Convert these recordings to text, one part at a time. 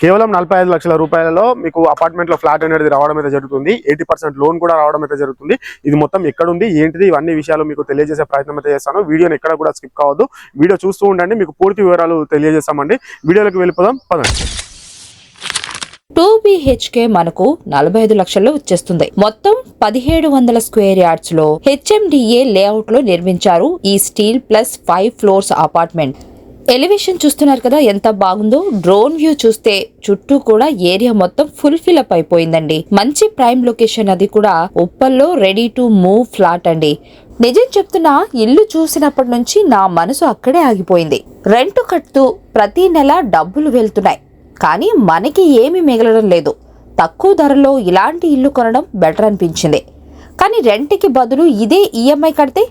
కేవలం 45 లక్షల రూపాయలలో మీకు అపార్ట్మెంట్ లో ఫ్లాట్ అనేది రావడం అయితే జరుగుతుంది. 80% లోన్ కూడా రావడం అయితే జరుగుతుంది. ఇది మొత్తం ఎక్కడ ఉంది ఏంటిది ఇవన్నీ విషయాలు మీకు తెలియజేసే ప్రయత్నం అయితే చేస్తాను. వీడియోని ఎక్కడ కూడా స్కిప్ కావద్దు, వీడియో చూస్తూ ఉండండి, మీకు పూర్తి వివరాలు తెలియజేస్తామండి. వీడియోలోకి వెళ్ళిపోదాం పదండి. 2 BHK మనకు 45 లక్షల్లో వచ్చేస్తుంది. మొత్తం 1700 స్క్వేర్ యార్డ్స్ లో HMDA లేఅవుట్ లో నిర్మించారు ఈ steel plus 5 floors apartment. Elevation చూస్తున్నారు కదా ఎంత బాగుందో. డ్రోన్ వ్యూ చూస్తే చుట్టూ కూడా ఏరియా మొత్తం ఫుల్ ఫిల్ అప్ అయిపోయిందండి. మంచి ప్రైమ్ లొకేషన్, అది కూడా ఉప్పల్లో రెడీ టు మూవ్ ఫ్లాట్ అండి. నిజం చెప్తున్నా, ఇల్లు చూసినప్పటి నుంచి నా మనసు అక్కడే ఆగిపోయింది. రెంట్ కట్టుతూ ప్రతి నెల డబ్బులు వెళ్తున్నాయి, కానీ మనకి ఏమీ మిగలడం లేదు. తక్కువ ధరలో ఇలాంటి ఇల్లు కొనడం బెటర్ అనిపించింది. కానీ రెంట్కి బదులు ఇదే ఈఎంఐ కడితే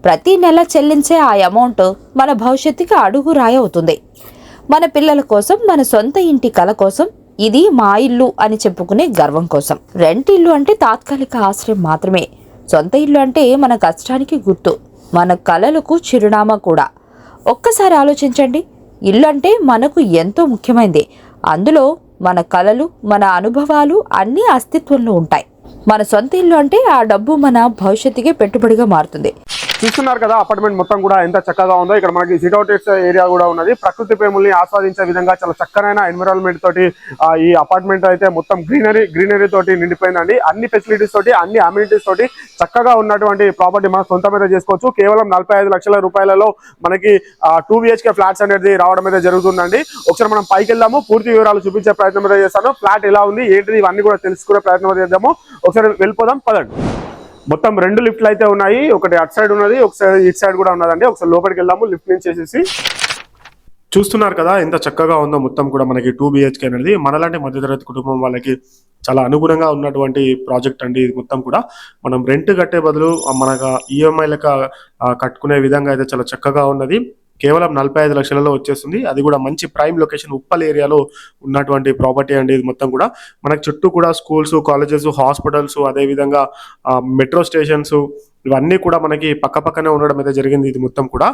ప్రతి నెల చెల్లించే ఆ అమౌంట్ మన భవిష్యత్తుకి అడుగు రాయి అవుతుంది. మన పిల్లల కోసం, మన సొంత ఇంటి కల కోసం, ఇది మా ఇల్లు అని చెప్పుకునే గర్వం కోసం. రెంట్ ఇల్లు అంటే తాత్కాలిక ఆశ్రయం మాత్రమే. సొంత ఇల్లు అంటే మన కష్టానికి గుర్తు, మన కలలకు చిరునామా కూడా. ఒక్కసారి ఆలోచించండి, ఇల్లు అంటే మనకు ఎంతో ముఖ్యమైనది. అందులో మన కలలు, మన అనుభవాలు అన్నీ అస్తిత్వంలో ఉంటాయి. మన సొంత ఇల్లు అంటే ఆ డబ్బు మన భవిష్యత్తుకే పెట్టుబడిగా మారుతుంది. చూస్తున్నారు కదా అపార్ట్మెంట్ మొత్తం కూడా ఎంత చక్కగా ఉందో. ఇక్కడ మనకి సిట్అవుట్ ఏరియా కూడా ఉన్నది. ప్రకృతి ప్రేముల్ని ఆస్వాదించే విధంగా చాలా చక్కనైన ఎన్విరాన్మెంట్ తోటి ఈ అపార్ట్మెంట్ అయితే మొత్తం గ్రీనరీ తోటి నిండిపోయిందండి. అన్ని ఫెసిలిటీస్ తోటి, అన్ని అమ్యూనిటీస్ తోటి చక్కగా ఉన్నటువంటి ప్రాపర్టీ మనం సొంతమైతే చేసుకోవచ్చు. కేవలం 45 లక్షల రూపాయలలో మనకి 2 BHK ఫ్లాట్స్ అనేది రావడం అయితే జరుగుతుందండి. ఒకసారి మనం పైకి వెళ్దాము, పూర్తి వివరాలు చూపించే ప్రయత్నం అయితే చేస్తాను. ఫ్లాట్ ఎలా ఉంది ఏంటిది ఇవన్నీ కూడా తెలుసుకునే ప్రయత్నం అయితే చేద్దాము. ఒకసారి వెళ్ళిపోదాం పదండి. మొత్తం 2 లిఫ్ట్లు అయితే ఉన్నాయి. ఒకటి అటు సైడ్ ఉన్నది, ఒకసారి ఇటు సైడ్ కూడా ఉన్నదండి. ఒకసారి లోపలికి వెళ్దాము. లిఫ్ట్ నుంచి వేసేసి చూస్తున్నారు కదా ఎంత చక్కగా ఉందో. మొత్తం కూడా మనకి 2 BHK అనేది మనలాంటి మధ్యతరగతి కుటుంబం వాళ్ళకి చాలా అనుగుణంగా ఉన్నటువంటి ప్రాజెక్ట్ అండి. ఇది మొత్తం కూడా మనం రెంట్ కట్టే బదులు మనకు ఈఎంఐలకు కట్టుకునే విధంగా అయితే చాలా చక్కగా ఉన్నది. కేవలం 45 లక్షలలో వచ్చేస్తుంది. అది కూడా మంచి ప్రైమ్ లొకేషన్ ఉప్పల్ ఏరియాలో ఉన్నటువంటి ప్రాపర్టీ అండి. ఇది మొత్తం కూడా మనకు చుట్టూ కూడా స్కూల్స్, కాలేజెస్, హాస్పిటల్స్, అదేవిధంగా మెట్రో స్టేషన్స్ ఇవన్నీ కూడా మనకి పక్కనే ఉండడం అయితే జరిగింది. ఇది మొత్తం కూడా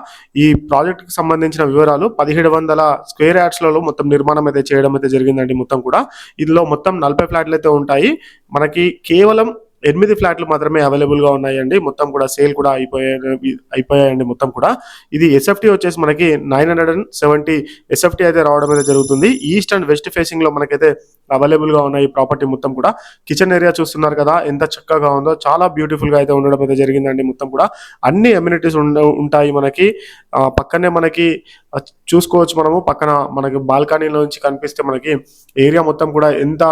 ఈ ప్రాజెక్ట్ కి సంబంధించిన వివరాలు 1700 స్క్వేర్ యార్డ్స్లలో మొత్తం నిర్మాణం అయితే చేయడం అయితే జరిగిందండి. మొత్తం కూడా ఇందులో మొత్తం 40 ఫ్లాట్లు అయితే ఉంటాయి. మనకి కేవలం 8 ఫ్లాట్లు మాత్రమే అవైలబుల్ గా ఉన్నాయండి. మొత్తం కూడా సేల్ కూడా అయిపోయాయండి. మొత్తం కూడా ఇది ఎస్ఎఫ్టీ వచ్చేసి మనకి 970 ఎస్ఎఫ్టీ అయితే రావడం అయితే జరుగుతుంది. ఈస్ట్ అండ్ వెస్ట్ ఫేసింగ్ లో మనకైతే అవైలబుల్ గా ఉన్నాయి ప్రాపర్టీ మొత్తం కూడా. కిచెన్ ఏరియా చూస్తున్నారు కదా ఎంత చక్కగా ఉందో. చాలా బ్యూటిఫుల్ గా అయితే ఉండడం అయితే జరిగిందండి. మొత్తం కూడా అన్ని అమ్యూనిటీస్ ఉంటాయి మనకి. పక్కనే మనకి చూసుకోవచ్చు మనము. పక్కన మనకి బాల్కనీలో నుంచి కనిపిస్తే మనకి ఏరియా మొత్తం కూడా ఎంత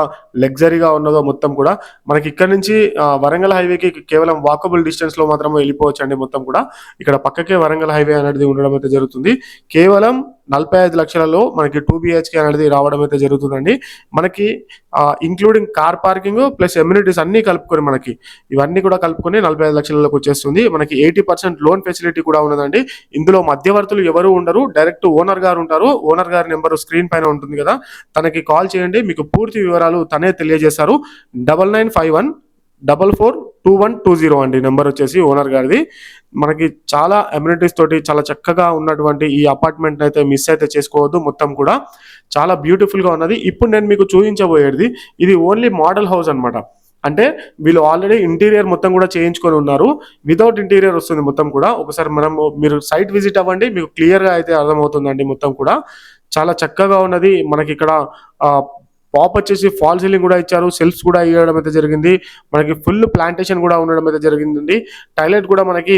లగ్జరీగా ఉన్నదో. మొత్తం కూడా మనకి ఇక్కడ నుంచి వరంగల్ హైవేకి కేవలం వాకబుల్ డిస్టెన్స్ లో మాత్రమే వెళ్ళిపోవచ్చు అండి. మొత్తం కూడా ఇక్కడ పక్కకే వరంగల్ హైవే అనేది ఉండడం అయితే జరుగుతుంది. కేవలం 45 లక్షలలో మనకి 2 BHK అనేది రావడం అయితే జరుగుతుందండి. మనకి including car parking plus amenities అన్ని కలుపుకొని మనకి ఇవన్నీ కూడా కలుపుకొని 45 లక్షలలోకి వచ్చేస్తుంది. మనకి 80% లోన్ ఫెసిలిటీ కూడా ఉన్నదండి. ఇందులో మధ్యవర్తులు ఎవరు ఉండరు, డైరెక్ట్ ఓనర్ గారు ఉంటారు. ఓనర్ గారి నెంబర్ స్క్రీన్ పైన ఉంటుంది కదా, తనకి కాల్ చేయండి, మీకు పూర్తి వివరాలు తనే తెలియజేస్తారు. 9951442120 అండి నెంబర్ వచ్చేసి ఓనర్ గారిది. మనకి చాలా అమ్యూనిటీస్ తోటి చాలా చక్కగా ఉన్నటువంటి ఈ అపార్ట్మెంట్ అయితే మిస్ అయితే చేసుకోవద్దు. మొత్తం కూడా చాలా బ్యూటిఫుల్ గా ఉన్నది. ఇప్పుడు నేను మీకు చూపించబోయేది ఇది ఓన్లీ మోడల్ హౌస్ అన్నమాట. అంటే వీళ్ళు ఆల్రెడీ ఇంటీరియర్ మొత్తం కూడా చేయించుకొని ఉన్నారు. వితౌట్ ఇంటీరియర్ వస్తుంది మొత్తం కూడా. ఒకసారి మీరు సైట్ విజిట్ అవ్వండి, మీకు క్లియర్ గా అయితే అర్థమవుతుందండి. మొత్తం కూడా చాలా చక్కగా ఉన్నది. మనకి ఇక్కడ పాప్ వచ్చేసి ఫాల్ సీలింగ్ కూడా ఇచ్చారు, సెల్ఫ్స్ కూడా ఇవ్వడం అయితే జరిగింది. మనకి ఫుల్ ప్లాంటేషన్ కూడా ఉండడం అయితే జరిగిందండి. టాయిలెట్ కూడా మనకి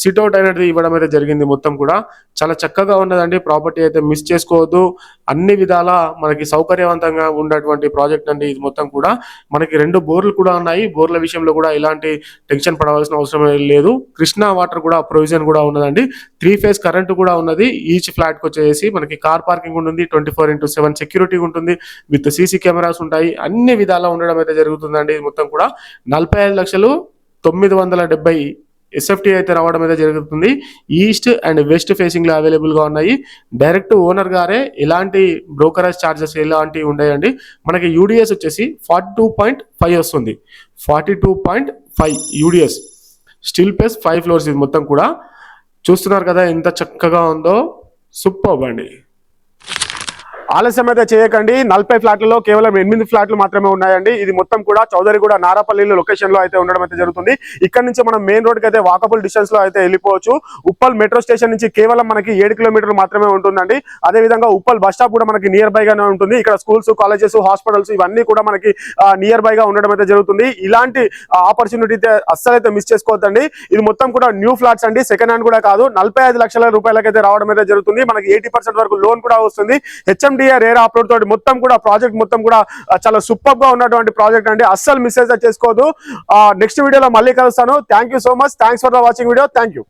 సిట్అవుట్ అనేది ఇవ్వడం అయితే జరిగింది. మొత్తం కూడా చాలా చక్కగా ఉన్నదండి. ప్రాపర్టీ అయితే మిస్ చేసుకోవద్దు. అన్ని విధాల మనకి సౌకర్యవంతంగా ఉన్నటువంటి ప్రాజెక్ట్ అండి ఇది మొత్తం కూడా. మనకి 2 బోర్లు కూడా ఉన్నాయి. బోర్ల విషయంలో కూడా ఇలాంటి టెన్షన్ పడవలసిన అవసరం లేదు. కృష్ణా వాటర్ కూడా ప్రొవిజన్ కూడా ఉన్నదండి. 3 ఫేజ్ కరెంట్ కూడా ఉన్నది. ఈచ్ ఫ్లాట్ కి వచ్చేసి మనకి కార్ పార్కింగ్ ఉంటుంది, 24/7 సెక్యూరిటీ ఉంటుంది, విత్ సీసీ కెమెరాస్ ఉంటాయి. అన్ని విధాలా ఉండడం అయితే జరుగుతుందండి. మొత్తం కూడా 45,970 ఎస్ఎఫ్టీ అయితే రావడం అయితే జరుగుతుంది. ఈస్ట్ అండ్ వెస్ట్ ఫేసింగ్ లో అవైలబుల్ గా ఉన్నాయి. డైరెక్ట్ ఓనర్ గారే, ఎలాంటి బ్రోకరేజ్ ఛార్జెస్ ఎలాంటివి ఉన్నాయండి. మనకి యూడిఎస్ వచ్చేసి 42.5 వస్తుంది. 42.5 యూడిఎస్ స్టీల్ ప్లస్ 5 ఫ్లోర్స్. ఇది మొత్తం కూడా చూస్తున్నారు కదా ఎంత చక్కగా ఉందో. సూపర్ అండి. ఆలస్యం అయితే చేయకండి. 40 ఫ్లాట్లలో కేవలం 8 ఫ్లాట్లు మాత్రమే ఉన్నాయండి. ఇది మొత్తం కూడా చౌదరిగూడ నారాపల్లి లొకేషన్ లో అయితే ఉండడం అయితే జరుగుతుంది. ఇక్కడ నుంచి మనం మెయిన్ రోడ్ కి అయితే వాకబుల్ డిస్టెన్స్ లో అయితే వెళ్ళిపోవచ్చు. ఉప్పల్ మెట్రో స్టేషన్ నుంచి కేవలం మనకి 7 కిలోమీటర్లు మాత్రమే ఉంటుందండి. అదే విధంగా ఉప్పల్ బస్ స్టాప్ కూడా మనకి నియర్ బై గానే ఉంటుంది. ఇక్కడ స్కూల్స్, కాలేజెస్, హాస్పిటల్స్ ఇవన్నీ కూడా మనకి నియర్ బై గా ఉండడం అయితే జరుగుతుంది. ఇలాంటి ఆపర్చునిటీ అస్సలైతే మిస్ చేసుకోవద్దండి. ఇది మొత్తం కూడా న్యూ ఫ్లాట్స్ అండి, సెకండ్ హ్యాండ్ కూడా కాదు. 45 లక్షల రూపాయలకైతే రావడం అయితే జరుగుతుంది. మనకి 80% వరకు లోన్ కూడా వస్తుంది. హెచ్ఎండిఏ రేరా అప్లోడ్ తోటి మొత్తం కూడా ప్రాజెక్ట్ మొత్తం కూడా చాలా సూపర్ గా ఉన్నటువంటి ప్రాజెక్ట్ అండి. అస్సలు మిస్ అయితే చేసుకోవద్దు. నెక్స్ట్ వీడియోలో మళ్ళీ కలుస్తాను. Thank you so much. Thanks for the watching video. Thank you.